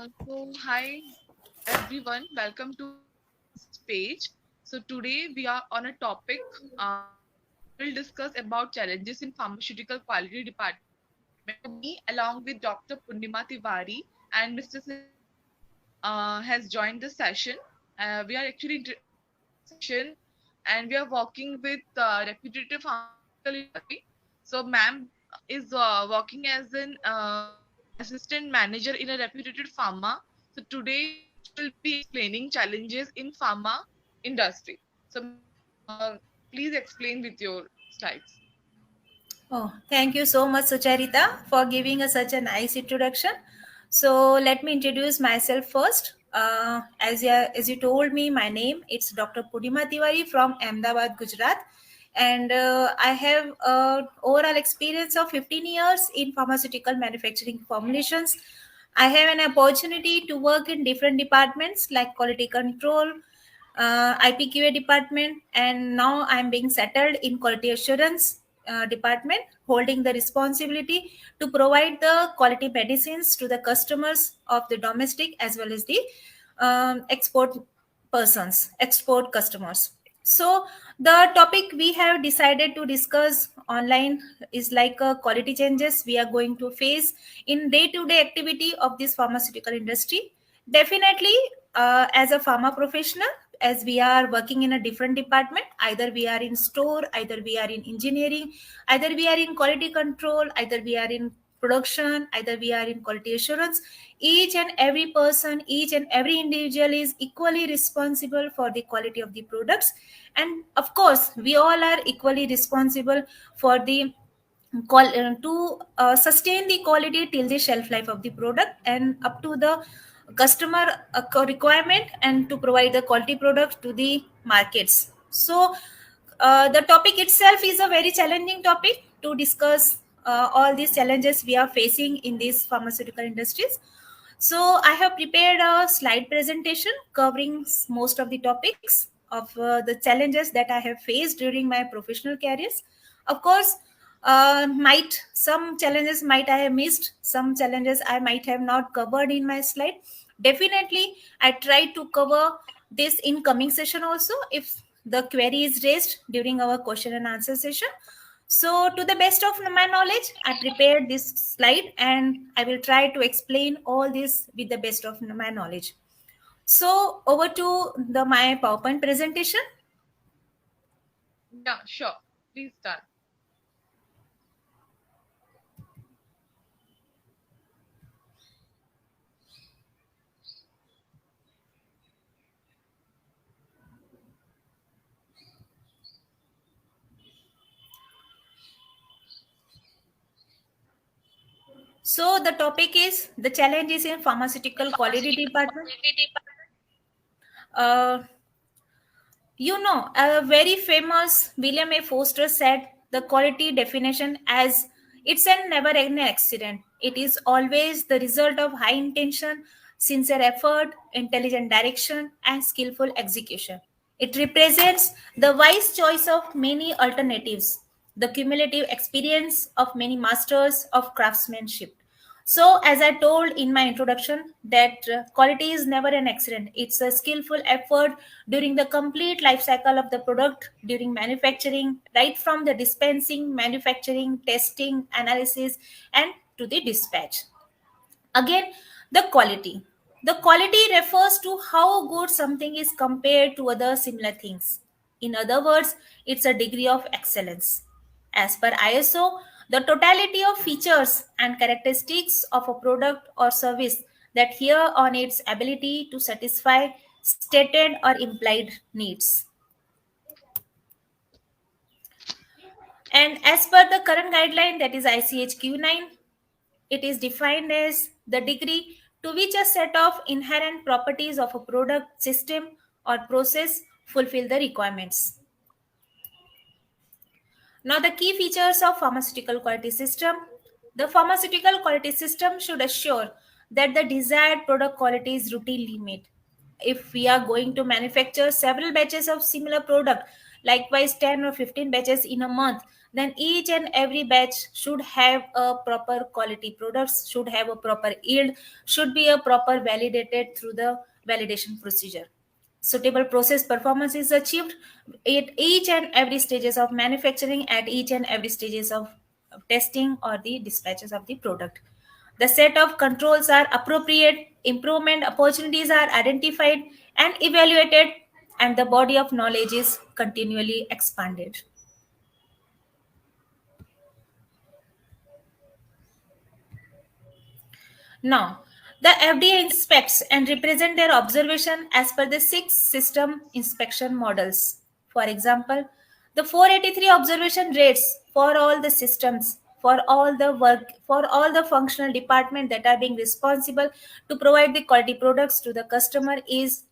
Hi everyone, welcome to this page. So today we are on a topic. We'll discuss about challenges in pharmaceutical quality department. Me, along with Dr. Purnima Tiwari and Mr. has joined the session. We are actually session, and we are working with repetitive pharmaceutical industry. So, ma'am is working as an assistant manager in a reputed pharma. So today she will be explaining challenges in pharma industry. So ma'am, please explain with your slides. Oh, thank you so much, Sucharita, for giving us such a nice introduction. So, let me introduce myself first. As you told me, my name it's Dr. Purnima Tiwari from Ahmedabad, Gujarat, and I have overall experience of 15 years in pharmaceutical manufacturing formulations. I have an opportunity to work in different departments like quality control, IPQA department, and now I'm being settled in quality assurance department, holding the responsibility to provide the quality medicines to the customers of the domestic as well as the export customers. So the topic we have decided to discuss online is like quality changes we are going to face in day-to-day activity of this pharmaceutical industry. Definitely, as a pharma professional, as we are working in a different department, either we are in store, either we are in engineering, either we are in quality control, either we are in production, either we are in quality assurance, each and every person, each and every individual is equally responsible for the quality of the products. And of course, we all are equally responsible for the to sustain the quality till the shelf life of the product and up to the customer requirement, and to provide the quality product to the markets. So the topic itself is a very challenging topic to discuss all these challenges we are facing in these pharmaceutical industries. So I have prepared a slide presentation covering most of the topics of the challenges that I have faced during my professional careers. Of course, might some challenges might I have missed, some challenges I might have not covered in my slide. Definitely, I try to cover this in coming session also if the query is raised during our question and answer session. So, to the best of my knowledge, I prepared this slide and I will try to explain all this with the best of my knowledge. So, over to the my PowerPoint presentation. Yeah, sure. Please start. So, the topic is the challenges in pharmaceutical quality department. Uh, a very famous William A. Foster said the quality definition as it's a never ending accident. It is always the result of high intention, sincere effort, intelligent direction, and skillful execution. It represents the wise choice of many alternatives, the cumulative experience of many masters of craftsmanship. So, as I told in my introduction, that quality is never an accident. It's a skillful effort during the complete life cycle of the product, during manufacturing, right from the dispensing, manufacturing, testing, analysis, and to the dispatch. Again, the quality. The quality refers to how good something is compared to other similar things. In other words, it's a degree of excellence. As per ISO, the totality of features and characteristics of a product or service that here on its ability to satisfy stated or implied needs. And as per the current guideline, that is ICH Q9, it is defined as the degree to which a set of inherent properties of a product, system, or process fulfill the requirements. Now, the key features of pharmaceutical quality system. The pharmaceutical quality system should assure that the desired product quality is routinely met. If we are going to manufacture several batches of similar product, likewise 10 or 15 batches in a month, then each and every batch should have a proper quality products, should have a proper yield, should be a proper validated through the validation procedure. Suitable process performance is achieved at each and every stages of manufacturing, at each and every stages of testing or the dispatches of the product. The set of controls are appropriate, improvement opportunities are identified and evaluated, and the body of knowledge is continually expanded. Now, the FDA inspects and represent their observation as per the six system inspection models. For example, the 483 observation rates for all the systems, for all the work, for all the functional department that are being responsible to provide the quality products to the customer is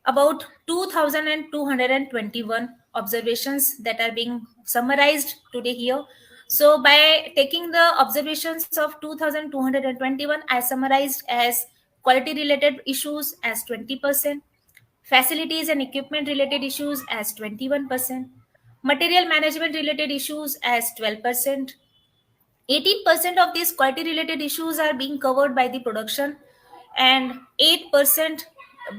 about 2221 observations that are being summarized today here. So by taking the observations of 2221, I summarized as quality related issues as 20%, facilities and equipment related issues as 21%, material management related issues as 12%. 18% of these quality related issues are being covered by the production, and 8%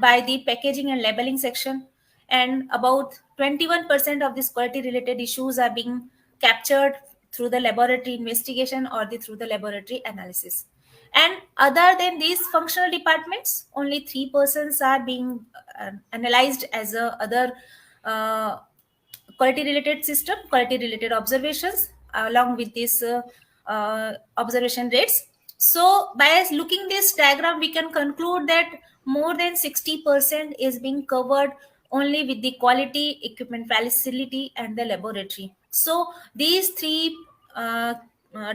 by the packaging and labeling section, and about 21% of these quality related issues are being captured through the laboratory investigation or through the laboratory analysis. And other than these functional departments, only 3% are being analyzed as a other uh, quality related system, quality related observations along with these observation rates. So by looking this diagram, we can conclude that more than 60% is being covered only with the quality, equipment, facility, and the laboratory. So these three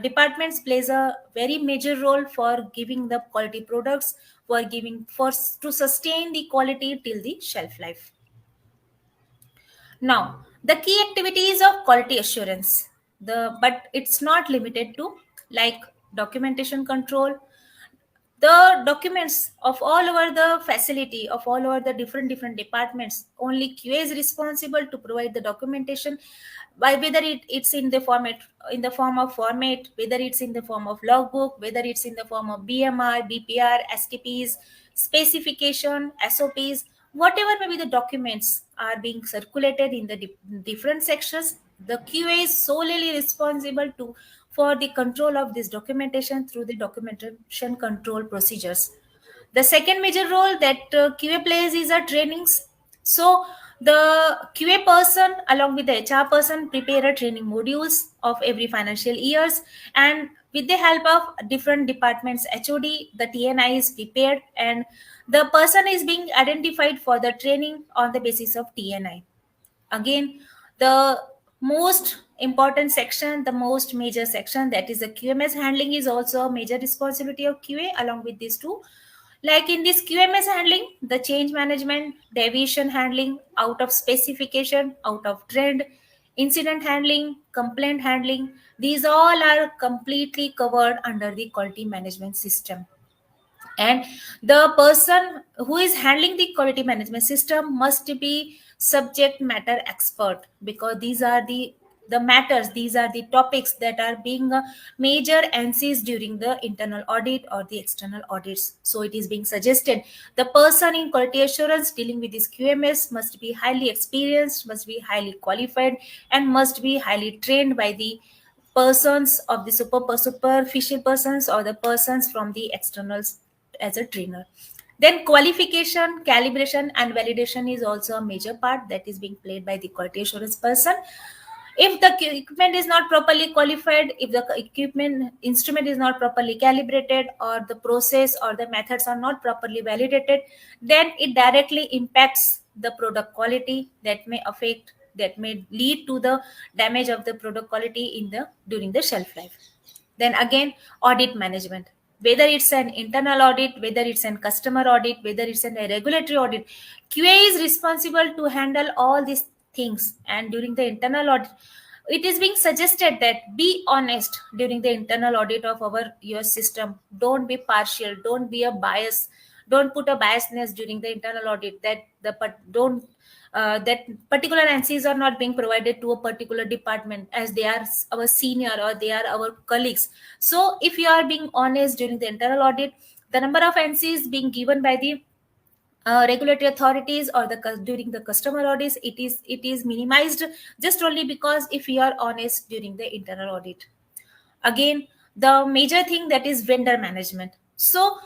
departments plays a very major role for giving the quality products, for giving for to sustain the quality till the shelf life. Now, the key activities of quality assurance, but it's not limited to like documentation control, the documents of all over the facility of all over the different departments. Only QA is responsible to provide the documentation, by whether it's in the format, in the form of format, whether it's in the form of logbook, whether it's in the form of BMR, BPR, STPs, specification, SOPs, whatever may be the documents are being circulated in the different sections. The QA is solely responsible to for the control of this documentation through the documentation control procedures. The second major role that QA plays is our trainings. So the QA person along with the HR person prepare a training modules of every financial years, and with the help of different departments HOD, the TNI is prepared and the person is being identified for the training on the basis of TNI. Again, the most important section, the most major section, that is the QMS handling, is also a major responsibility of QA along with these two. Like in this QMS handling, the change management, deviation handling, out of specification, out of trend, incident handling, complaint handling, these all are completely covered under the quality management system. And the person who is handling the quality management system must be subject matter expert, because these are the matters, these are the topics that are being major NCs during the internal audit or the external audits. So it is being suggested the person in quality assurance dealing with this QMS must be highly experienced, must be highly qualified, and must be highly trained by the persons of the superficial persons or the persons from the externals as a trainer. Then qualification, calibration, and validation is also a major part that is being played by the quality assurance person. If the equipment is not properly qualified, if the equipment instrument is not properly calibrated, or the process or the methods are not properly validated, then it directly impacts the product quality, that may affect, that may lead to the damage of the product quality in the during the shelf life. Then again, audit management, whether it's an internal audit, whether it's an customer audit, whether it's a regulatory audit, QA is responsible to handle all these things. And during the internal audit, it is being suggested that be honest during the internal audit of your system. Don't be partial, don't be a bias, don't put a biasness during the internal audit, that the but don't that particular answers are not being provided to a particular department as they are our senior or they are our colleagues. So if you are being honest during the internal audit, the number of answers being given by the regulatory authorities or during the customer audits, it is minimized, just only because if you are honest during the internal audit. Again, the major thing, that is vendor management. So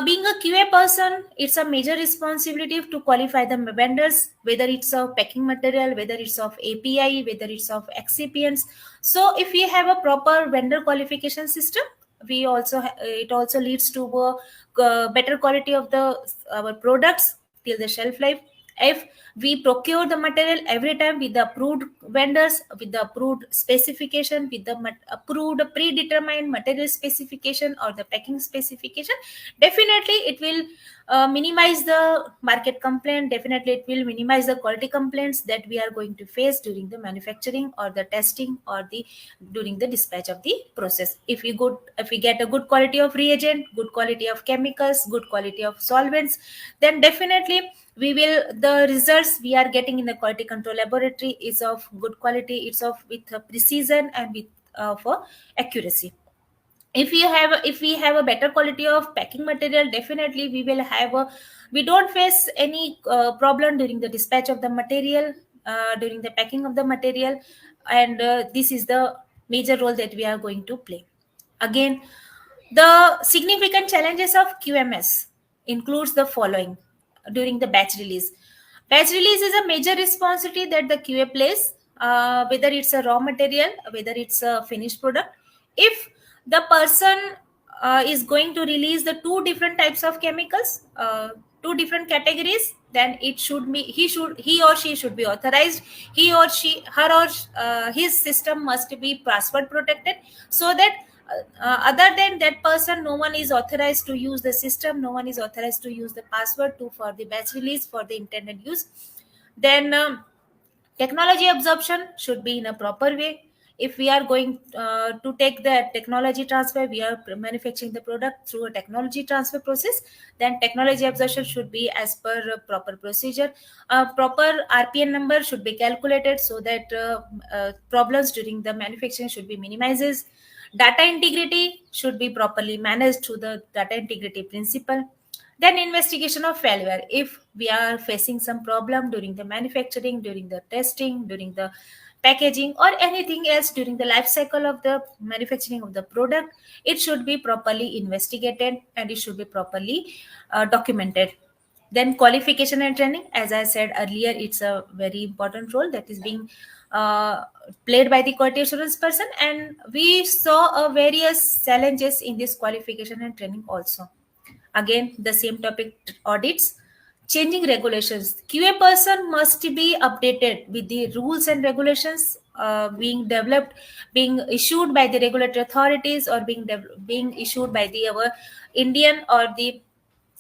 being a QA person, it's a major responsibility to qualify the vendors, whether it's of packing material, whether it's of API, whether it's of excipients. So if we have a proper vendor qualification system, we also it also leads to a better quality of the our products till the shelf life. If we procure the material every time with the approved vendors, with the approved specification, with the approved predetermined material specification or the packing specification, definitely it will minimize the market complaint. Definitely it will minimize the quality complaints that we are going to face during the manufacturing or the testing or the during the dispatch of the process. If we get a good quality of reagent, good quality of chemicals, good quality of solvents, then definitely we will the results we are getting in the quality control laboratory is of good quality. It's of with precision and with for accuracy. If we have a better quality of packing material, definitely we don't face any problem during the dispatch of the material, during the packing of the material. And this is the major role that we are going to play. Again, the significant challenges of QMS includes the following during the batch release. Batch release is a major responsibility that the QA plays, whether it's a raw material, whether it's a finished product. If the person is going to release the two different types of chemicals, two different categories, then it should be he or she should be authorized. He or she, her or his system must be password protected, so that other than that person, no one is authorized to use the system, no one is authorized to use the password to for the batch release for the intended use. Then technology absorption should be in a proper way. If we are going to take the technology transfer, we are manufacturing the product through a technology transfer process, then technology absorption should be as per proper procedure. Proper RPN number should be calculated so that problems during the manufacturing should be minimized. Data integrity should be properly managed through the data integrity principle. Then investigation of failure. If we are facing some problem during the manufacturing, during the testing, during the packaging, or anything else during the life cycle of the manufacturing of the product, it should be properly investigated and it should be properly documented. Then qualification and training, as I said earlier, it's a very important role that is being uh, played by the quality assurance person, and we saw various challenges in this qualification and training also. Again, the same topic, audits. Changing regulations. QA person must be updated with the rules and regulations being developed, being issued by the regulatory authorities, or being issued by the our Indian or the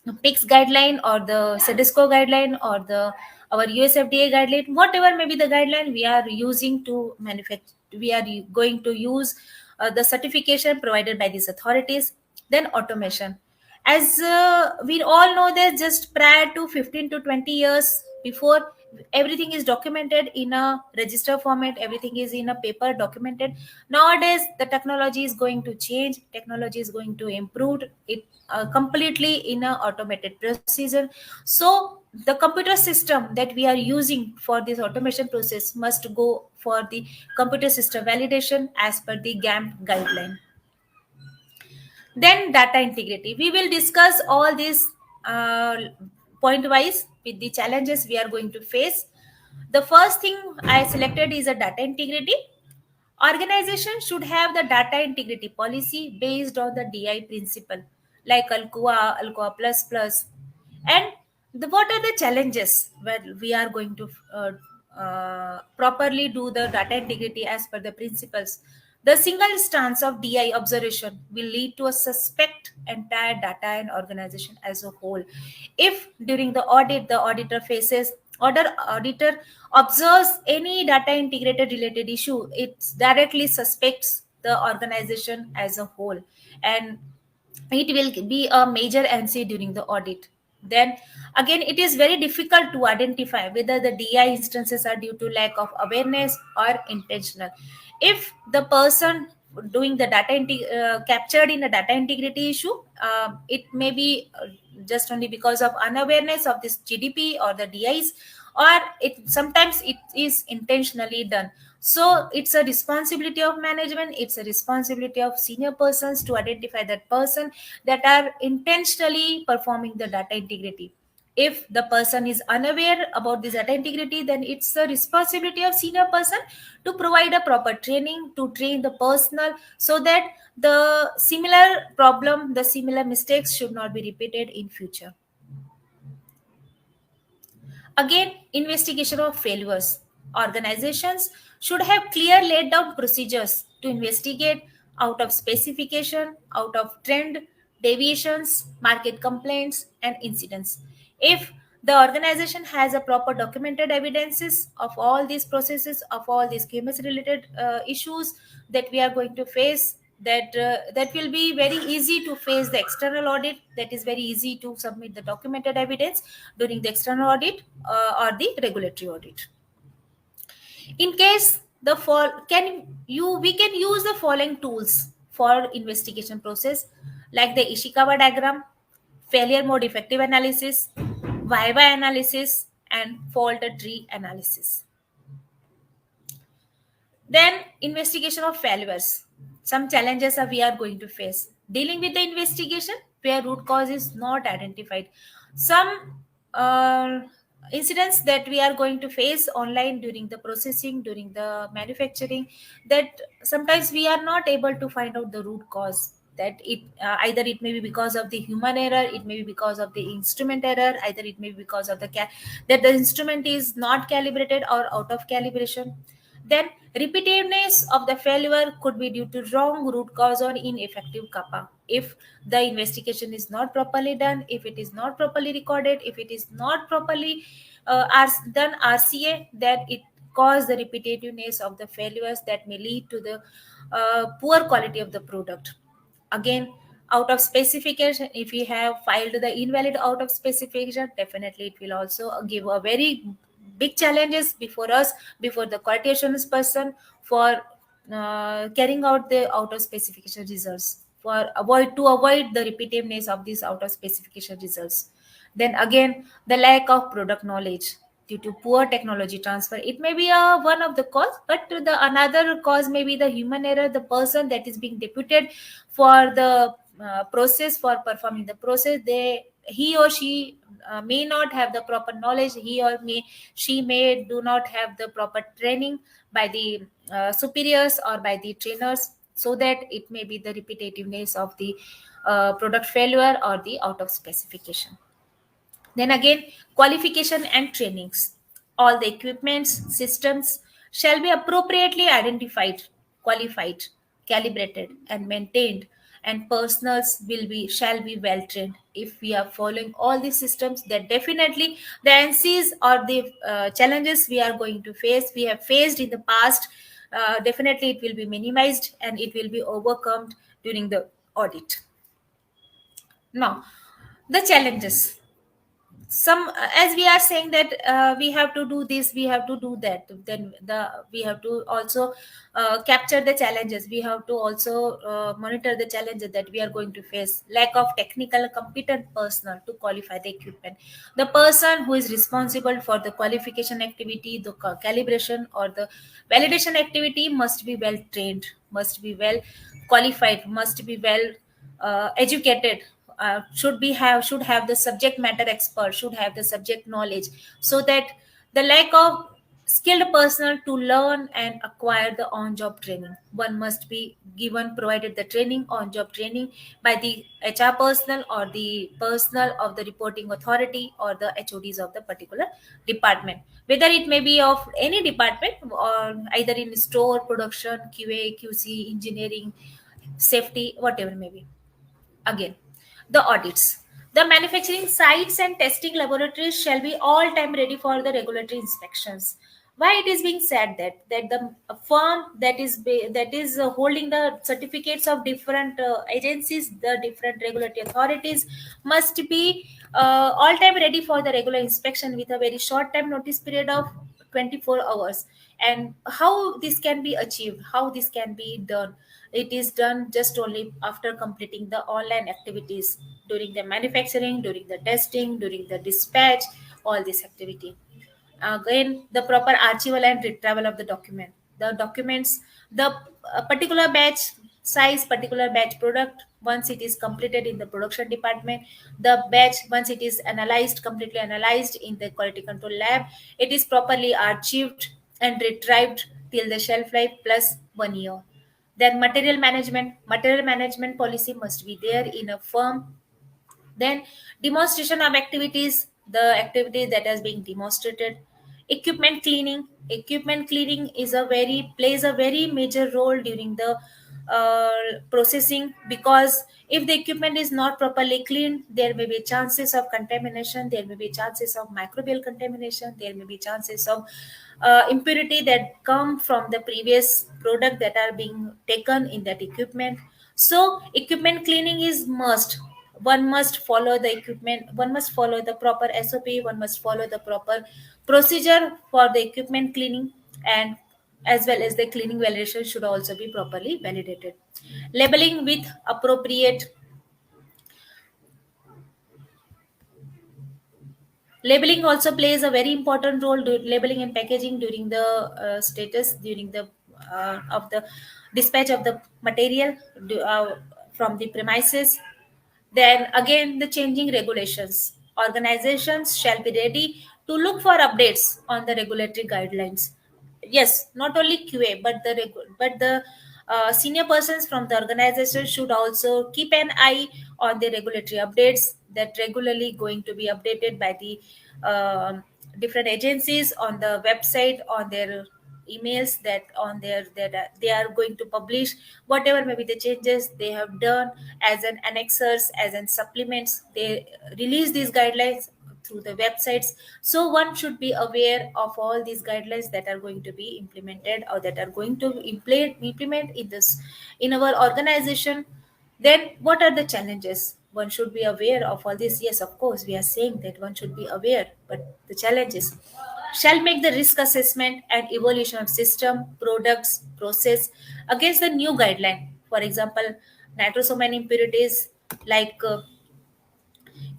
PICS guideline or the CEDESCO guideline or the our USFDA guideline, whatever may be the guideline we are using to manufacture, we are going to use the certification provided by these authorities. Then automation. As we all know that just prior to 15 to 20 years before, everything is documented in a register format, everything is in a paper documented. Nowadays the technology is going to change, technology is going to improve it completely in a automated procedure. So the computer system that we are using for this automation process must go for the computer system validation as per the GAMP guideline. Then data integrity. We will discuss all these point wise with the challenges we are going to face. The first thing I selected is a data integrity. Organization should have the data integrity policy based on the DI principle, like Alcoa, Alcoa Plus Plus. And what are the challenges where we are going to properly do the data integrity as per the principles? The single stance of DI observation will lead to a suspect entire data and organization as a whole. If during the audit, the auditor observes any data integrated related issue, it directly suspects the organization as a whole, and it will be a major NC during the audit. Then again, it is very difficult to identify whether the DI instances are due to lack of awareness or intentional. If the person doing the captured in a data integrity issue, it may be just only because of unawareness of this GDP or the DIs, or it sometimes it is intentionally done. So it's a responsibility of management, it's a responsibility of senior persons to identify that person that are intentionally performing the data integrity. If the person is unaware about this data integrity, then it's the responsibility of senior person to provide a proper training, to train the personnel, so that the similar problem, the similar mistakes should not be repeated in future. Again, investigation of failures. Organizations should have clear laid down procedures to investigate out of specification, out of trend, deviations, market complaints, and incidents. If the organization has a proper documented evidences of all these processes, of all these QMS related issues that we are going to face, that will be very easy to face the external audit, that is very easy to submit the documented evidence during the external audit or the regulatory audit. In case the fall can you we can use the following tools for investigation process, like the Ishikawa diagram, failure mode effective analysis, viva analysis, and fault tree analysis. Then investigation of failures. Some challenges are we are going to face. Dealing with the investigation where root cause is not identified. Some incidents that we are going to face online during the processing, during the manufacturing, that sometimes we are not able to find out the root cause. That it either it may be because of the human error, it may be because of the instrument error, either it may be because of that the instrument is not calibrated or out of calibration. Then repetitiveness of the failure could be due to wrong root cause or ineffective kappa. If the investigation is not properly done, if it is not properly recorded, if it is not properly done RCA, then it cause the repetitiveness of the failures that may lead to the poor quality of the product. Again, out of specification, if we have filed the invalid out of specification, definitely it will also give a very big challenges before us, before the quality assurance person, for carrying out the out of specification results, for avoid the repetitiveness of these out of specification results. Then again, the lack of product knowledge due to poor technology transfer, it may be one of the cause, but the another cause may be the human error, the person that is being deputed for the process, for performing the process, he or she may not have the proper knowledge, he or may she may do not have the proper training by the superiors or by the trainers, so that it may be the repetitiveness of the product failure or the out of specification. Then again, qualification and trainings. All the equipments, systems shall be appropriately identified, qualified, calibrated, and maintained, and personals will be shall be well trained. If we are following all these systems, then definitely the NCs or the challenges we are going to face, we have faced in the past, definitely it will be minimized and it will be overcome during the audit. Now, the challenges, some as we are saying that we have to do this, we have to do that, then we have to also capture the challenges, we have to also monitor the challenges that we are going to face. Lack of technical competent personnel to qualify the equipment. The person who is responsible for the qualification activity, the calibration or the validation activity must be well trained, must be well qualified, must be well educated, should have the subject matter expert, should have the subject knowledge, so that the lack of skilled personnel to learn and acquire the on job training, one must be given provided the training, on job training, by the HR personnel or the personnel of the reporting authority or the HODs of the particular department, whether it may be of any department or either in store, production, QA, QC, engineering, safety, whatever may be. Again, the audits. The manufacturing sites and testing laboratories shall be all time ready for the regulatory inspections. Why it is being said that the firm that is holding the certificates of different agencies, the different regulatory authorities, must be all time ready for the regular inspection with a very short time notice period of 24 hours. And how this can be achieved, how this can be done, it is done just only after completing the online activities during the manufacturing, during the testing, during the dispatch, all this activity. Again, the proper archival and retrieval of the document, the documents, the particular batch size, particular batch product, once it is completed in the production department, the batch once it is analyzed, completely analyzed in the quality control lab, it is properly archived and retrieved till the shelf life plus 1 year. Then material management policy must be there in a firm. Then demonstration of activities, the activities that is being demonstrated. Equipment cleaning is a very plays a very major role during the processing, because if the equipment is not properly cleaned, there may be chances of contamination, there may be chances of microbial contamination, there may be chances of impurity that come from the previous product that are being taken in that equipment. So equipment cleaning is must. One must follow the equipment, one must follow the proper SOP, one must follow the proper procedure for the equipment cleaning. And as well as the cleaning validation should also be properly validated. Labeling with appropriate Labeling also plays a very important role. Labeling and packaging during the status during the of the dispatch of the material from the premises. Then again, the changing regulations. Organizations shall be ready to look for updates on the regulatory guidelines. Yes, not only QA, but the senior persons from the organization should also keep an eye on the regulatory updates that regularly going to be updated by the different agencies on the website, on their emails, that on their that they are going to publish whatever maybe the changes they have done as an annexers, as an supplements. They release these guidelines through the websites, so one should be aware of all these guidelines that are going to be implemented or that are going to implement in this in our organization. Then what are the challenges? One should be aware of all this. Yes, of course, we are saying that one should be aware, but the challenges shall make the risk assessment and evaluation of system, products, process against the new guideline. For example, nitrosamine impurities, like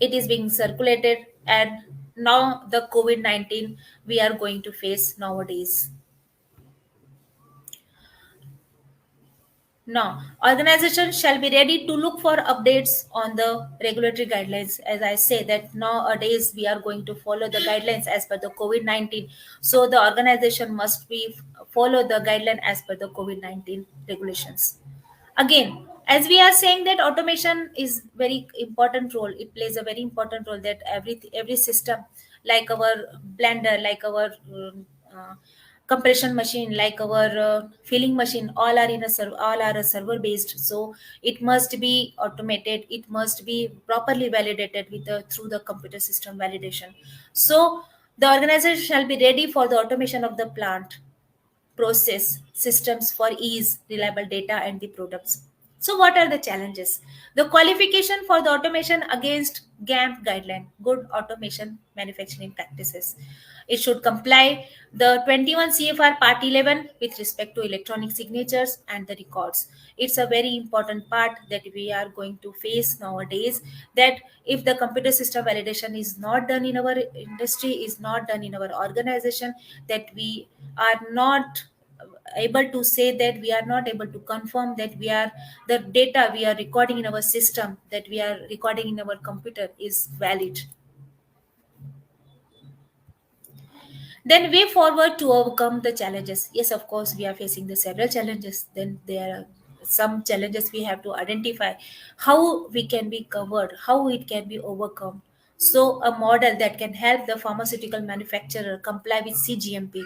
it is being circulated, and now the COVID-19 we are going to face nowadays. Now, organizations shall be ready to look for updates on the regulatory guidelines. As I say that nowadays we are going to follow the guidelines as per the COVID-19. So the organization must be follow the guideline as per the COVID-19 regulations. Again, as we are saying that automation is very important role, it plays a very important role, that every system, like our blender, like our compression machine, like our filling machine, all are all are a server based. So it must be automated, it must be properly validated with the through the computer system validation. So the organization shall be ready for the automation of the plant process systems for ease, reliable data, and the products. So, what are the challenges? The qualification for the automation against GAMP guideline, Good Automation Manufacturing Practices. It should comply the 21 CFR Part 11 with respect to electronic signatures and the records. It's a very important part that we are going to face nowadays. That if the computer system validation is not done in our industry, is not done in our organization, that we are not able to say, that we are not able to confirm that we are the data we are recording in our system, that we are recording in our computer is valid. Then way forward to overcome the challenges. Yes, of course, we are facing the several challenges. Then there are some challenges we have to identify how we can be covered, how it can be overcome. So a model that can help the pharmaceutical manufacturer comply with CGMP.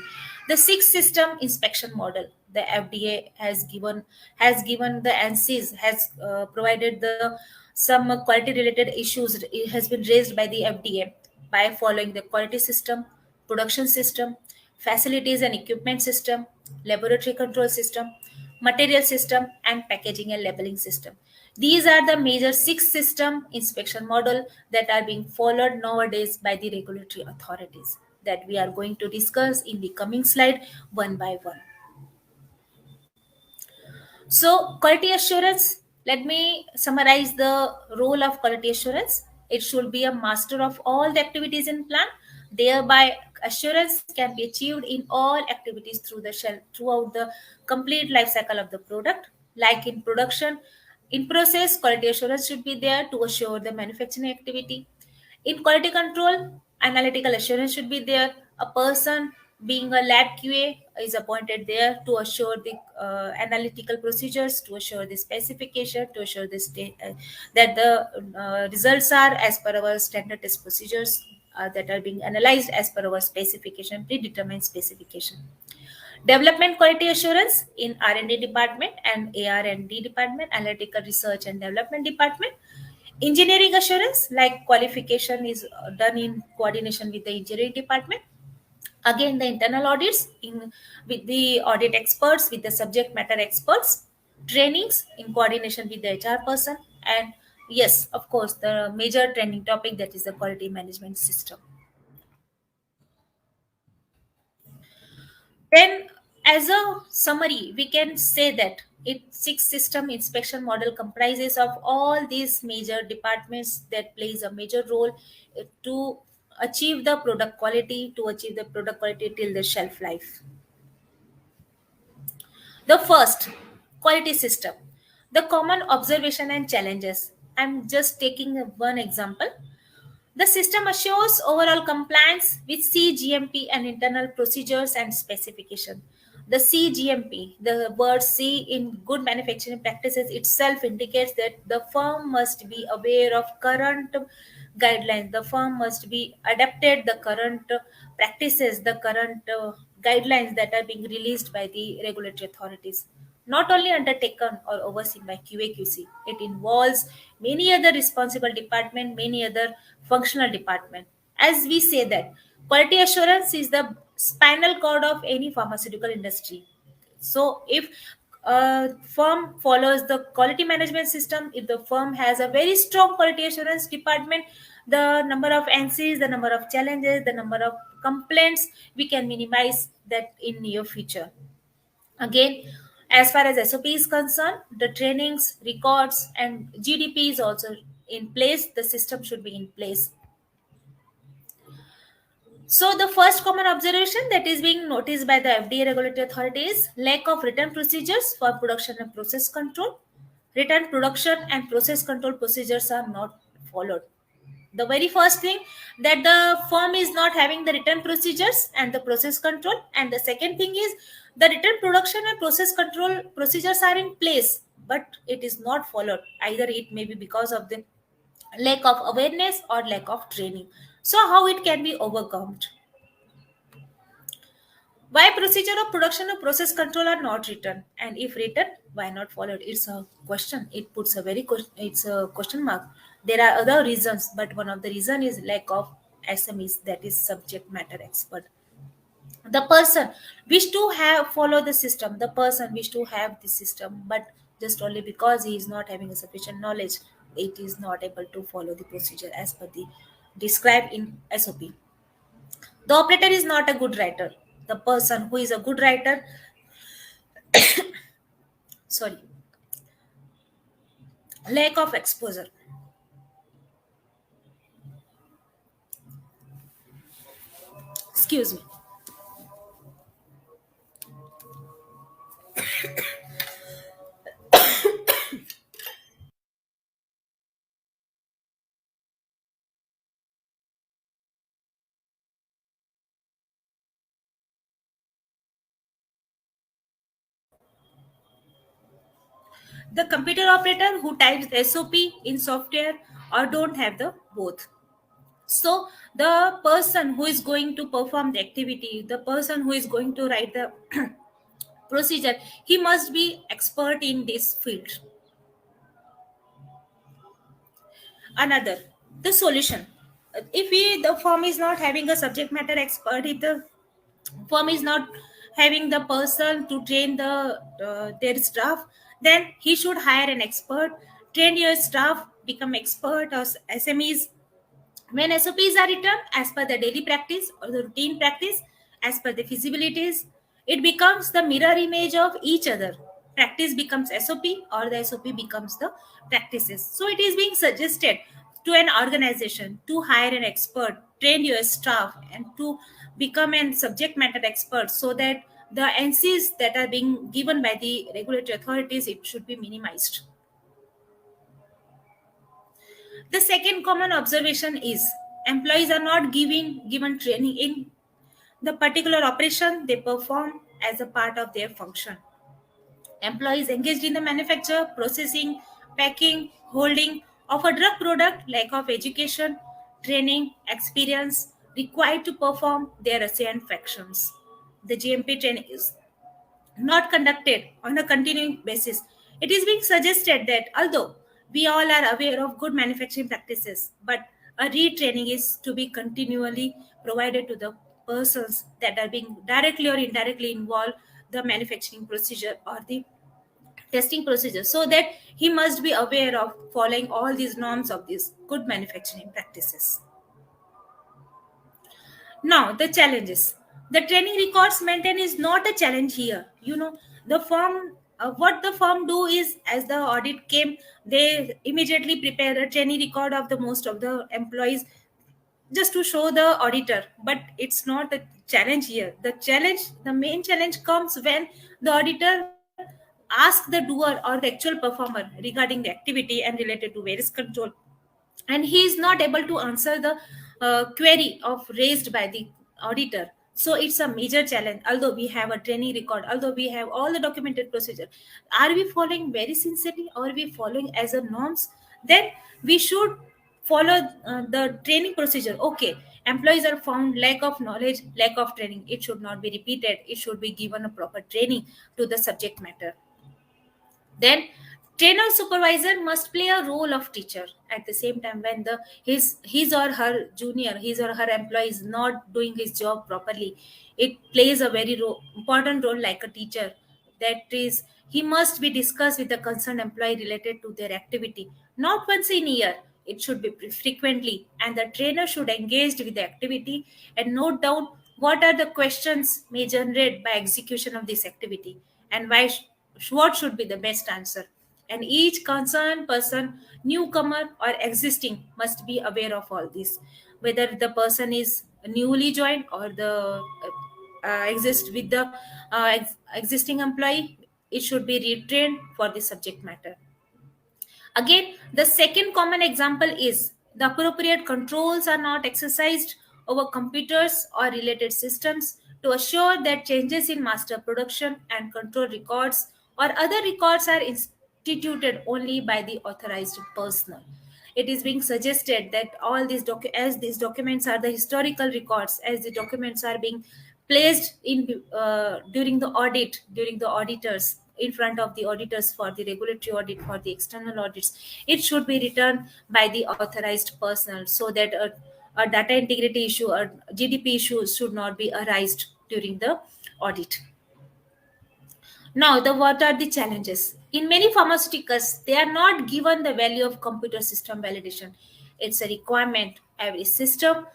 The six system inspection model the FDA has given the ANSYS has provided the some quality related issues. It has been raised by the FDA by following the quality system, production system, facilities and equipment system, laboratory control system, material system, and packaging and labeling system. These are the major six system inspection model that are being followed nowadays by the regulatory authorities that we are going to discuss in the coming slide one by one. So, quality assurance, let me summarize the role of quality assurance. It should be a master of all the activities in plant. Thereby, assurance can be achieved in all activities throughout the complete life cycle of the product. Like in production, in process, quality assurance should be there to assure the manufacturing activity. In quality control, analytical assurance should be there. A person being a lab QA is appointed there to assure the analytical procedures, to assure the specification, to assure that the results are as per our standard test procedures that are being analyzed as per our specification, predetermined specification. Development quality assurance in R&D department and AR&D department, analytical research and development department. Engineering assurance, like qualification, is done in coordination with the engineering department. Again, the internal audits in with the audit experts, with the subject matter experts. Trainings in coordination with the HR person, and yes, of course, the major training topic, that is the quality management system. Then, as a summary, we can say that it six system inspection model comprises of all these major departments that plays a major role to achieve the product quality, to achieve the product quality till the shelf life. The first, quality system. The common observation and challenges. I'm just taking one example. The system assures overall compliance with CGMP and internal procedures and specification. The CGMP, the word C in good manufacturing practices itself indicates that the firm must be aware of current guidelines. The firm must be adapted the current practices, the current guidelines that are being released by the regulatory authorities, not only undertaken or overseen by QAQC. It involves many other responsible department, many other functional department. As we say that quality assurance is the spinal cord of any pharmaceutical industry. So if a firm follows the quality management system, if the firm has a very strong quality assurance department, the number of NCs, the number of challenges, the number of complaints, we can minimize that in near future. Again, as far as SOP is concerned, the trainings, records, and GDP is also in place. The system should be in place. So, the first common observation that is being noticed by the FDA regulatory authority is lack of written procedures for production and process control. Written production and process control procedures are not followed. The very first thing, that the firm is not having the written procedures and the process control, and the second thing is the written production and process control procedures are in place, but it is not followed. Either it may be because of the lack of awareness or lack of training. So how it can be overcome? Why procedure of production or process control are not written, and if written, why not followed? It's a question. It puts a it's a question mark. There are other reasons, but one of the reason is lack of SMEs, that is subject matter expert. The person wish to have follow the system. The person wish to have the system, but just only because he is not having a sufficient knowledge, it is not able to follow the procedure as per the described in SOP. The operator is not a good writer. The person who is a good writer, sorry, lack of exposure. Excuse me. The computer operator who types SOP in software or don't have the both. So the person who is going to perform the activity, the person who is going to write the procedure, he must be expert in this field. Another, the solution. If the firm is not having a subject matter expert, if the firm is not having the person to train their staff, then he should hire an expert, train your staff, become expert or SMEs. When SOPs are written as per the daily practice or the routine practice, as per the feasibilities, it becomes the mirror image of each other. Practice becomes SOP or the SOP becomes the practices. So it is being suggested to an organization to hire an expert, train your staff, and to become an subject matter expert so that the NCs that are being given by the regulatory authorities, it should be minimized. The second common observation is employees are not given training in the particular operation they perform as a part of their function. Employees engaged in the manufacture, processing, packing, holding of a drug product lack of education, training, experience required to perform their assigned functions. The GMP training is not conducted on a continuing basis. It is being suggested that although we all are aware of good manufacturing practices, but a retraining is to be continually provided to the persons that are being directly or indirectly involved the manufacturing procedure or the testing procedure, so that he must be aware of following all these norms of these good manufacturing practices. Now, the challenges. The training records maintain is not a challenge here. The firm, what the firm do is, as the audit came, they immediately prepare a training record of the most of the employees just to show the auditor. But it's not a challenge here. The main challenge comes when the auditor asks the doer or the actual performer regarding the activity and related to various control, and he is not able to answer the query of raised by the auditor. So it's a major challenge. Although we have a training record, although we have all the documented procedure, are we following very sincerely or are we following as a norms? Then we should follow the training procedure. Okay, employees are found lack of knowledge, lack of training, it should not be repeated, it should be given a proper training to the subject matter. Then trainer supervisor must play a role of teacher at the same time when the his or her junior, his or her employee is not doing his job properly. It plays a very important role like a teacher. That is, he must be discussed with the concerned employee related to their activity, not once in a year. It should be frequently, and the trainer should engage with the activity and note down what are the questions may generate by execution of this activity, and what should be the best answer. And each concerned person, newcomer or existing, must be aware of all this, whether the person is newly joined or the exist with the existing employee. It should be retrained for the subject matter. Again, the second common example is the appropriate controls are not exercised over computers or related systems to assure that changes in master production and control records or other records are instituted only by the authorized personnel. It is being suggested that all these as these documents are the historical records, as the documents are being placed in during the auditors, in front of the auditors for the regulatory audit, for the external audits, it should be returned by the authorized personnel so that a data integrity issue or GDP issues should not be arised during the audit. Now, the what are the challenges? In many pharmaceuticals, they are not given the value of computer system validation. It's a requirement. Every system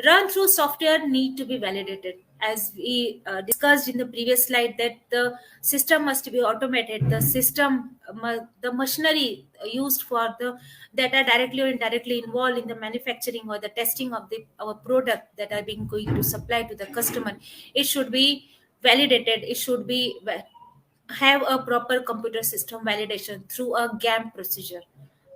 run through software need to be validated. As we discussed in the previous slide, that the system must be automated. The machinery used for the that are directly or indirectly involved in the manufacturing or the testing of the our product that are being going to supply to the customer, it should be validated. It should be have a proper computer system validation through a GAM procedure.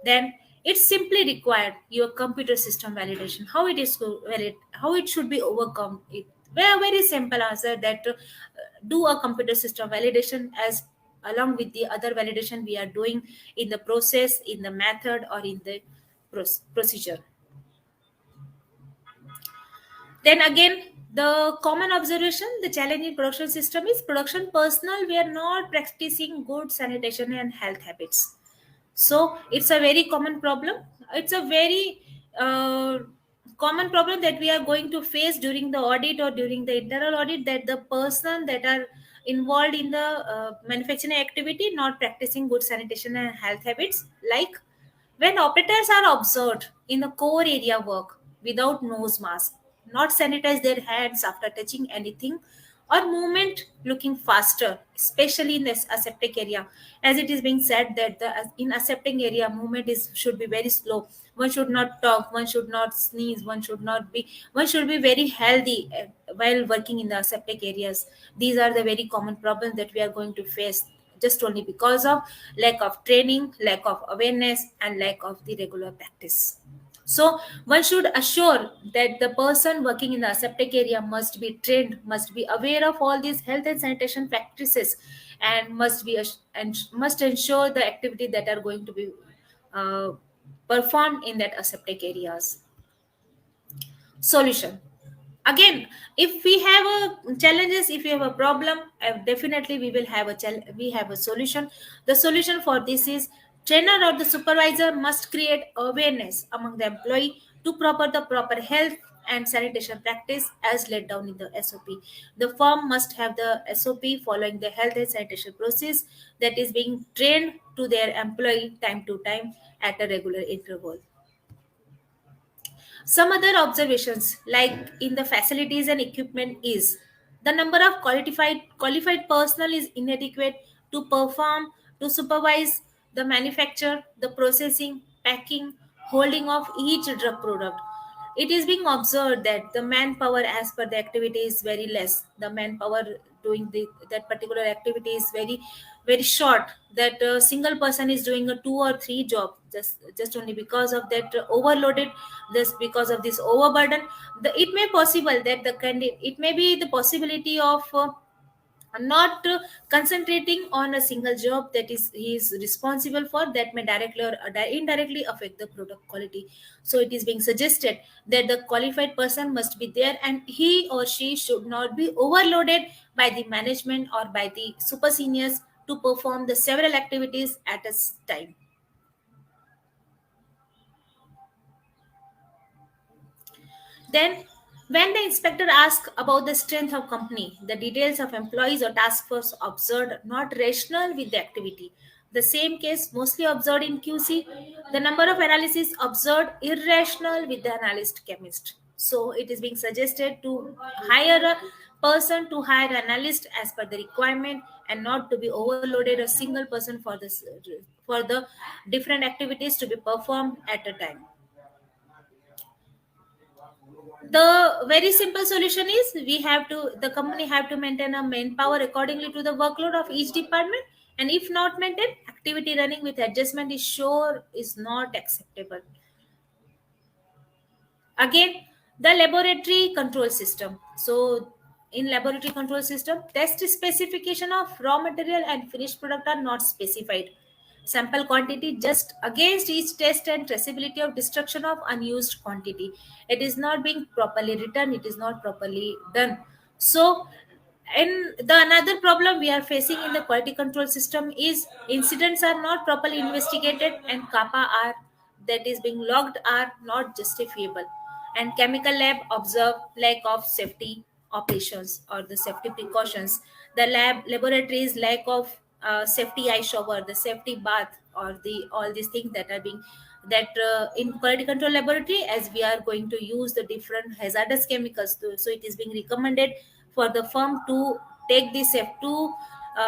Then it's simply required your computer system validation. How it is valid, how it should be overcome. It very simple answer that do a computer system validation as along with the other validation we are doing in the process, in the method, or in the procedure. Then again, the common observation, the challenge in production system is production personnel were not practicing good sanitation and health habits. So it's a very common problem. It's a very common problem that we are going to face during the audit or during the internal audit, that the person that are involved in the manufacturing activity not practicing good sanitation and health habits, like when operators are observed in the core area work without nose mask, not sanitize their hands after touching anything, or movement looking faster, especially in this aseptic area, as it is being said that the in aseptic area movement is should be very slow. One should not talk, one should not sneeze, one should be very healthy while working in the aseptic areas. These are the very common problems that we are going to face, just only because of lack of training, lack of awareness, and lack of the regular practice. So one should assure that the person working in the aseptic area must be trained, must be aware of all these health and sanitation practices, and must ensure the activity that are going to be uh, performed in that aseptic areas. Solution. Again, if we have a challenges, if we have a problem, definitely we will have we have a solution. The solution for this is trainer or the supervisor must create awareness among the employee to proper health and sanitation practice as laid down in the SOP. The firm must have the SOP following the health and sanitation process that is being trained to their employee time to time at a regular interval. Some other observations, like in the facilities and equipment, is the number of qualified personnel is inadequate to perform to supervise the manufacture, the processing, packing, holding of each drug product. It is being observed that the manpower as per the activity is very less. The manpower doing that particular activity is very short. That a single person is doing a two or three job, just only because of that overloaded, just because of this overburden. It may possible that the candidate, it may be the possibility of not concentrating on a single job that is he is responsible for, that may directly or indirectly affect the product quality. So it is being suggested that the qualified person must be there, and he or she should not be overloaded by the management or by the super seniors to perform the several activities at a time. Then, when the inspector asks about the strength of company, the details of employees or task force observed not rational with the activity. The same case mostly observed in QC, the number of analysis observed irrational with the analyst chemist. So it is being suggested to hire a person, to hire analyst as per the requirement, and not to be overloaded a single person for this for the different activities to be performed at a time. The very simple solution is the company have to maintain a manpower accordingly to the workload of each department, and if not maintained, activity running with adjustment is sure is not acceptable. Again, the laboratory control system. So in laboratory control system, test specification of raw material and finished product are not specified. Sample quantity just against each test, and traceability of destruction of unused quantity, it is not being properly written, it is not properly done. So, and the another problem we are facing in the quality control system is incidents are not properly investigated, and kappa are that is being logged are not justifiable, and chemical lab observe lack of safety operations or the safety precautions. The laboratories lack of safety eye shower, the safety bath, or the all these things that are being that in quality control laboratory, as we are going to use the different hazardous chemicals so it is being recommended for the firm to take the to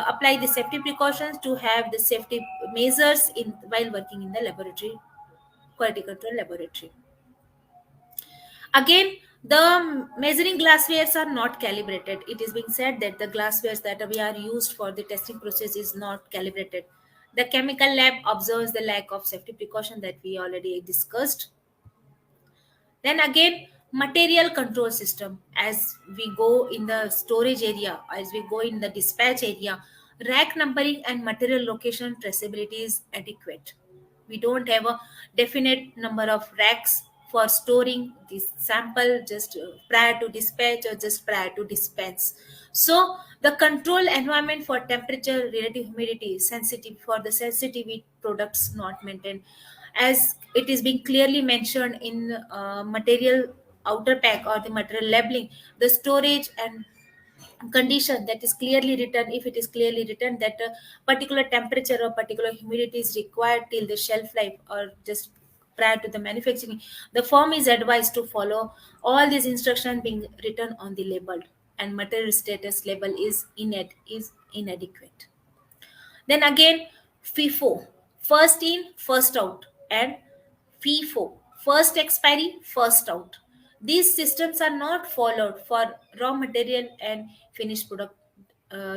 apply the safety precautions, to have the safety measures in while working in the laboratory, quality control laboratory. Again, the measuring glasswares are not calibrated. It is being said that the glasswares that we are used for the testing process is not calibrated. The chemical lab observes the lack of safety precaution that we already discussed. Then again, material control system. As we go in the storage area, as we go in the dispatch area, rack numbering and material location traceability is adequate. We don't have a definite number of racks for storing this sample just prior to dispatch or just prior to dispense. So the control environment for temperature, relative humidity, sensitive for the sensitivity products not maintained. as it is being clearly mentioned in material outer pack or the material labeling, the storage and condition that is clearly written. If it is clearly written that a particular temperature or particular humidity is required till the shelf life or just prior to the manufacturing, the firm is advised to follow all these instructions being written on the label, and material status label is inadequate. Then again, FIFO, first in, first out, and FIFO, first expiry, first out. These systems are not followed for raw material and finished product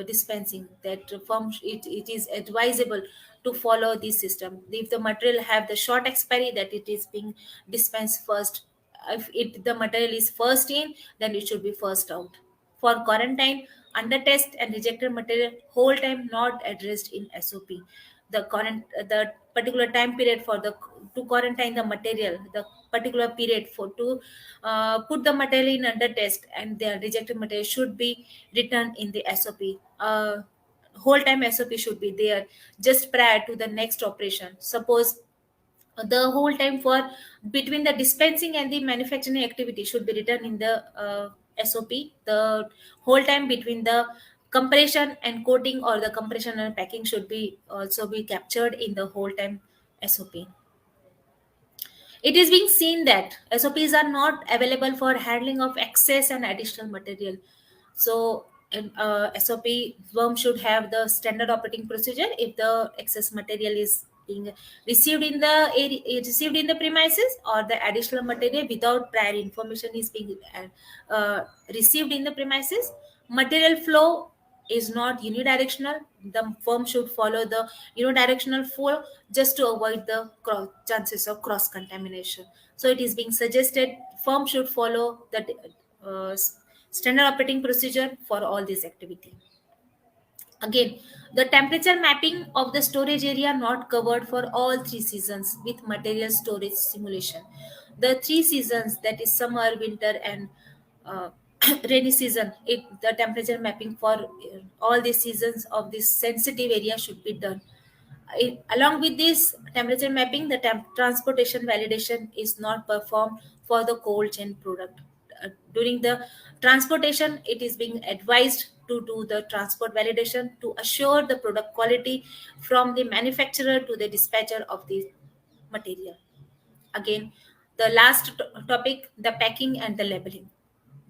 dispensing. That it is advisable to follow this system. If the material have the short expiry, that it is being dispensed first. If the material is first in, then it should be first out. For quarantine, under test and rejected material, whole time not addressed in SOP. The particular time period for the to quarantine the material, the particular period for to put the material in under test and the rejected material should be written in the SOP. Whole time SOP should be there just prior to the next operation. Suppose the whole time for between the dispensing and the manufacturing activity should be written in the SOP. The whole time between the compression and coating or the compression and packing should be also be captured in the whole time SOP. It is being seen that SOPs are not available for handling of excess and additional material. So, SOP firm should have the standard operating procedure if the excess material is being received in the premises, or the additional material without prior information is being received in the premises. Material flow is not unidirectional. The firm should follow the unidirectional flow just to avoid the chances of cross contamination. So it is being suggested firm should follow the standard operating procedure for all this activity. Again, the temperature mapping of the storage area not covered for all three seasons with material storage simulation. The three seasons, that is summer, winter, and uh, rainy season, the temperature mapping for all the seasons of this sensitive area should be done. Along with this temperature mapping, the transportation validation is not performed for the cold chain product. During the transportation, it is being advised to do the transport validation to assure the product quality from the manufacturer to the dispatcher of the material. Again, the last topic, the packing and the labeling.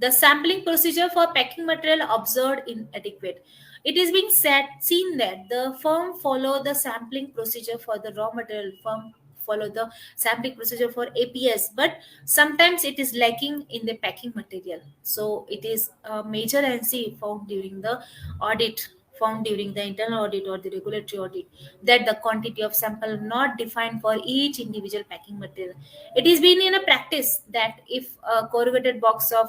The sampling procedure for packing material observed inadequate. It is being seen that the firm follow the sampling procedure for the raw material, firm follow the sampling procedure for APS, but sometimes it is lacking in the packing material. So it is a major NC audit found during the internal audit or the regulatory audit, that the quantity of sample not defined for each individual packing material. It is been in a practice that if a corrugated box of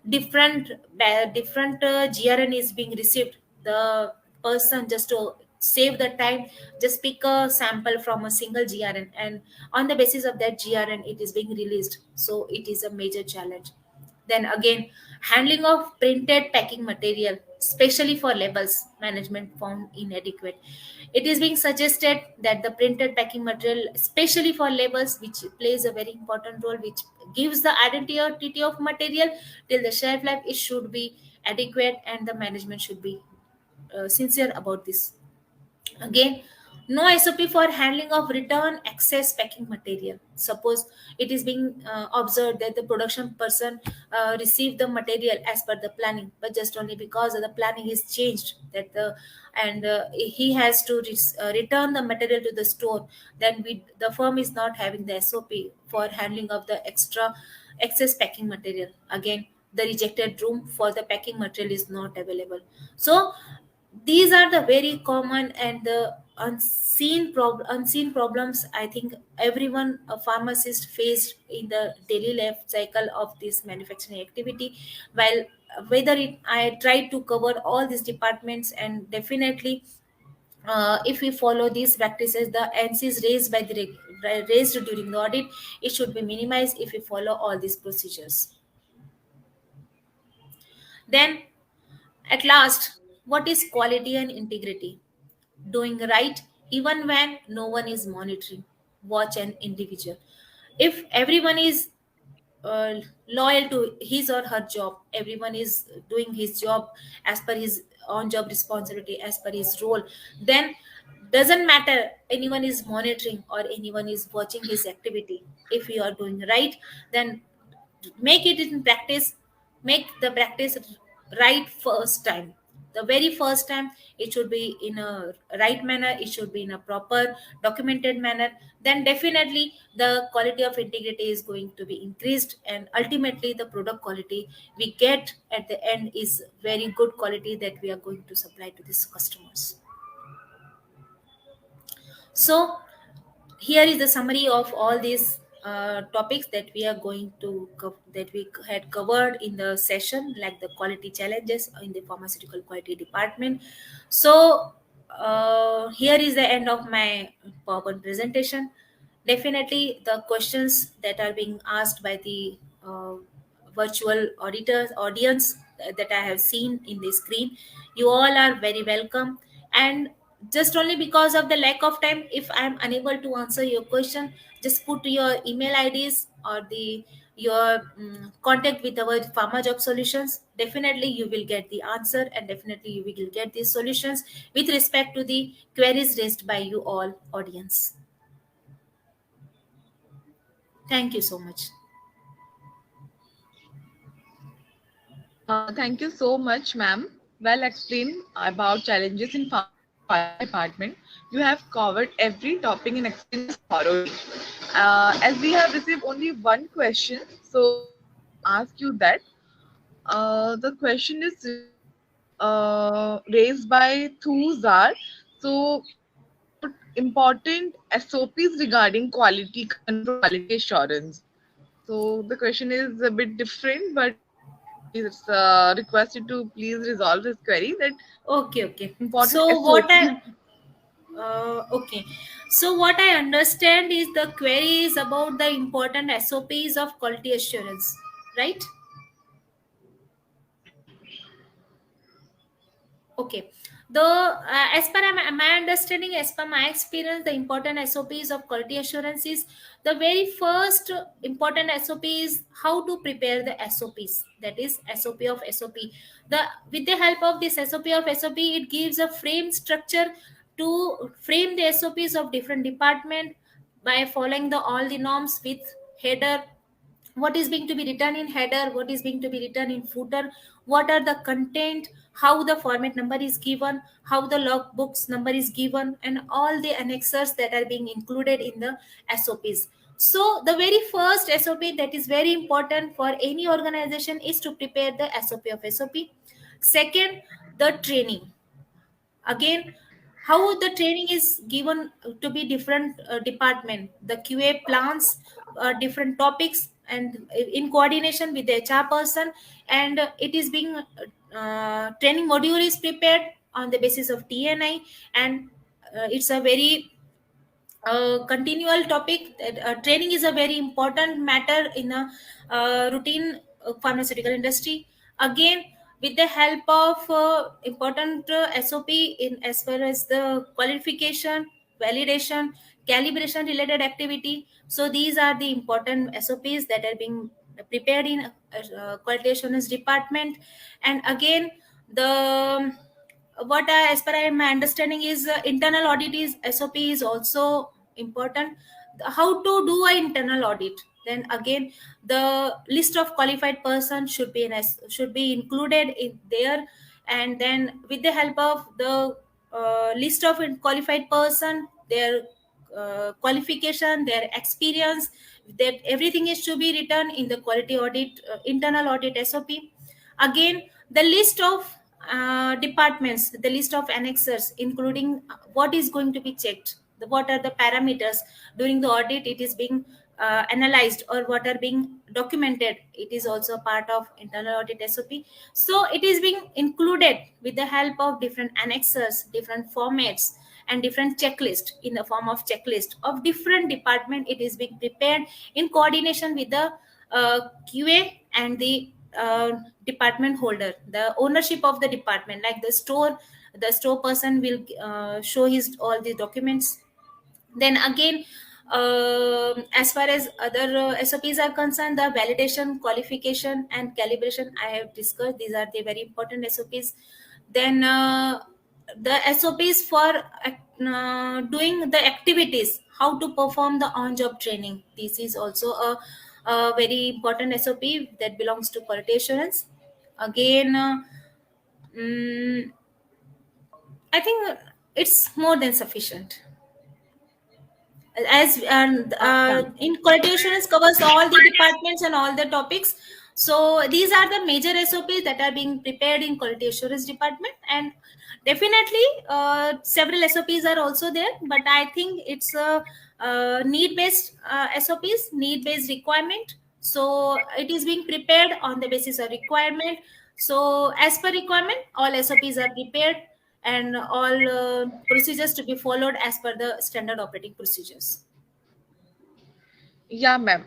different GRN is being received, the person, just to save the time, just pick a sample from a single GRN, and on the basis of that GRN it is being released. So it is a major challenge. Then again, handling of printed packing material, especially for labels, management found inadequate. It is being suggested that the printed packing material, especially for labels, which plays a very important role, which gives the identity of material till the shelf life, it should be adequate, and the management should be sincere about this. Again, no SOP for handling of return excess packing material. Suppose it is being observed that the production person received the material as per the planning, but just only because of the planning is changed, that the and he has to return the material to the store. Then the firm is not having the SOP for handling of the extra excess packing material. Again, the rejected room for the packing material is not available. So these are the very common and the unseen problems, I think everyone, a pharmacist, faced in the daily life cycle of this manufacturing activity. While whether I try to cover all these departments, and definitely if we follow these practices, the NCs raised during the audit, it should be minimized if we follow all these procedures. Then at last, what is quality and integrity? Doing right even when no one is monitoring. watch an individual. If everyone is uh, loyal to his or her job, everyone is doing his job as per his on job responsibility, as per his role, then doesn't matter anyone is monitoring or anyone is watching his activity. If you are doing right, then make it in practice. Make the practice right first time. The very first time it should be in a right manner, it should be in a proper documented manner. Then definitely the quality of integrity is going to be increased, and ultimately the product quality we get at the end is very good quality that we are going to supply to these customers. So here is the summary of all these topics that we are going to that we had covered in the session, like the quality challenges in the pharmaceutical quality department. So here is the end of my PowerPoint presentation. Definitely the questions that are being asked by the virtual auditors audience that I have seen in the screen, you all are very welcome. And just only because of the lack of time, if I'm unable to answer your question, just put your email IDs or the your contact with our pharma job solutions. Definitely you will get the answer, and definitely you will get these solutions with respect to the queries raised by you all audience. Thank you so much. Thank you so much, ma'am. Well explained about challenges in pharmaceutical quality department. You have covered every topic and explained this thoroughly. As we have received only one question, so I would like to ask you that. The question is raised by Thuzar. So it's about important SOPs regarding quality control, quality assurance. So the question is a bit different, but he's requested to please resolve his query that Okay, okay. important SOPs. Okay. So what I understand is the query is about the important SOPs of quality assurance, right? Okay. The as per my understanding, as per my experience, the important SOPs of quality assurance is the very first important SOP is how to prepare the SOPs. That is SOP of SOP. The with the help of this SOP of SOP, it gives a frame structure to frame the SOPs of different department by following the all the norms with header, what is going to be written in header, what is going to be written in footer, what are the content, how the format number is given, how the logbooks number is given, and all the annexures that are being included in the SOPs. So the very first SOP that is very important for any organization is to prepare the SOP of SOP. Second, the training. Again, how the training is given to be different department, the QA plans different topics and in coordination with the HR person, and it is being training module is prepared on the basis of TNI, and it's a very continual topic that training is a very important matter in a routine pharmaceutical industry. Again, with the help of important SOP in as far as the qualification, validation, calibration related activity. So these are the important SOPs that are being prepared in quality assurance department. And again, the what as per my understanding is internal audit is SOP is also important. How to do an internal audit, then again the list of qualified person should be should be included in there. And then with the help of the list of qualified person, their qualification, their experience, that everything is to be written in the quality audit internal audit SOP. Again, the list of departments, the list of annexers, including what is going to be checked, what are the parameters during the audit, it is being analyzed, or what are being documented, it is also part of internal audit SOP. So it is being included with the help of different annexers, different formats, and different checklist in the form of checklist of different department. It is being prepared in coordination with the QA and the department holder, the ownership of the department, like the store person will show his all the documents. Then again, As far as other SOPs are concerned, the validation, qualification, and calibration I have discussed. These are the very important SOPs. Then the SOPs for doing the activities, how to perform the on-job training. This is also a very important SOP that belongs to quality assurance. Again, mm, I think it's more than sufficient. As Yeah. in quality assurance covers all the departments and all the topics. So these are the major SOPs that are being prepared in quality assurance department, and definitely several SOPs are also there, but I think it's a need based SOPs, need based requirement. So it is being prepared on the basis of requirement. So as per requirement, all SOPs are prepared, and all procedures to be followed as per the standard operating procedures. Yeah, ma'am.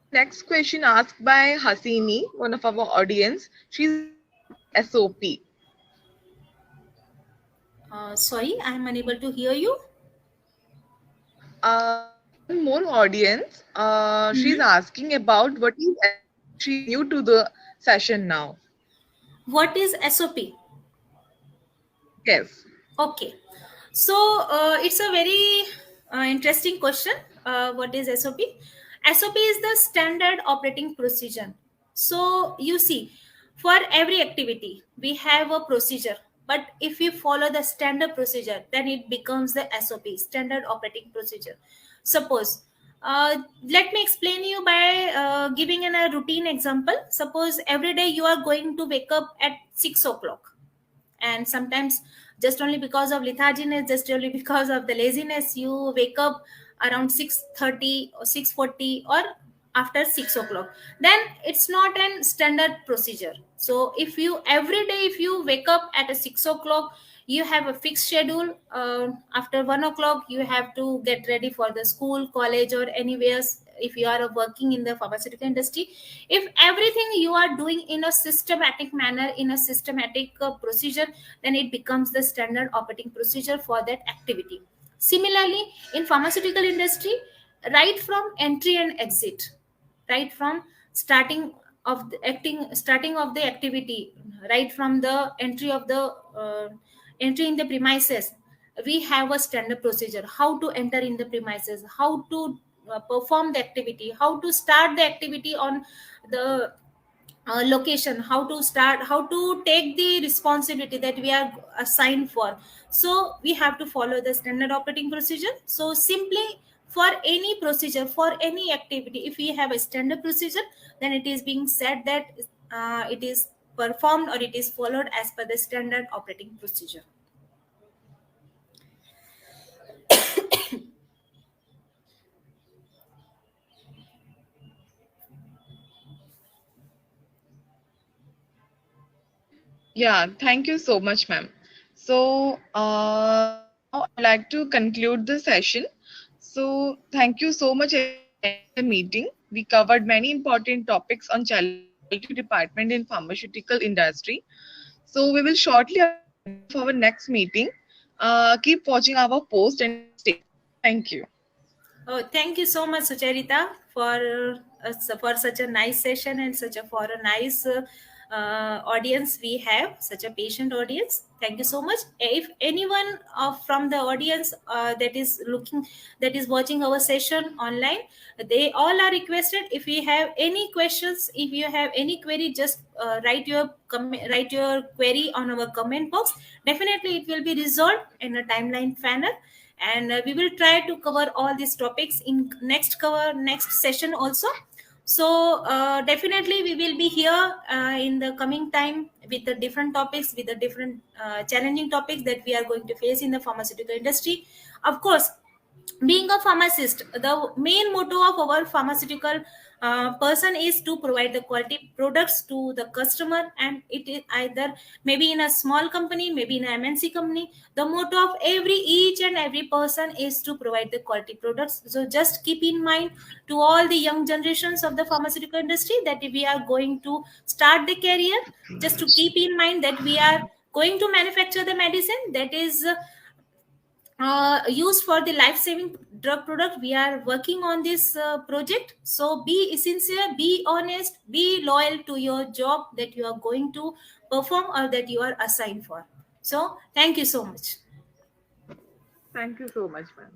The next question asked by Hasini, one of our audience. She's about SOP. Sorry, I am unable to hear you. One more audience. She's Mhm. asking about what is SOP. She's new to the session now. What is SOP? Yes. Okay, so it's a very interesting question. What is SOP? SOP is the standard operating procedure. So you see, for every activity, we have a procedure. But if we follow the standard procedure, then it becomes the SOP, standard operating procedure. Suppose, let me explain you by giving a routine example. Suppose every day you are going to wake up at 6 o'clock, and sometimes just only because of letharginess, just only because of the laziness, you wake up around 6:30 or 6:40 or after 6 o'clock. Then it's not an standard procedure. So if you every day, if you wake up at a 6 o'clock, you have a fixed schedule. After 1 o'clock you have to get ready for the school, college, or anywhere. If you are working in the pharmaceutical industry, if everything you are doing in a systematic manner, in a systematic procedure, then it becomes the standard operating procedure for that activity. Similarly, in pharmaceutical industry, right from entry and exit, right from starting of the starting of the activity, right from the entry of the entry in the premises, we have a standard procedure, how to enter in the premises, how to perform the activity, how to start the activity on the location, how to start, how to take the responsibility that we are assigned for. So we have to follow the standard operating procedure. So simply, for any procedure, for any activity, if we have a standard procedure, then it is being said that it is performed or it is followed as per the standard operating procedure. Yeah, thank you so much, ma'am. So now I'd like to conclude the session. So thank you so much for attending the meeting. We covered many important topics on challenges in quality department in pharmaceutical industry. So we will shortly announce the date of our next meeting. Keep watching our post and stay tuned. Thank you. Oh, thank you so much, Sucharita, for such a nice session and such a for a nice audience we have, such a patient audience. Thank you so much. If anyone from the audience that is looking, that is watching our session online, they all are requested. If you have any questions, if you have any query, just write your query on our comment box. Definitely, it will be resolved in a timeline manner, and we will try to cover all these topics in next session also. So definitely we will be here in the coming time with the different topics, with the different challenging topics that we are going to face in the pharmaceutical industry. Of course, being a pharmacist, the main motto of our pharmaceutical person is to provide the quality products to the customer, and it is either maybe in a small company, maybe in a MNC company, the motto of each and every person is to provide the quality products. So just keep in mind, to all the young generations of the pharmaceutical industry, that if we are going to start the career, just to keep in mind that we are going to manufacture the medicine, that is used for the life-saving drug product. We are working on this project. So be sincere, be honest, be loyal to your job that you are going to perform or that you are assigned for. So thank you so much. Thank you so much, ma'am.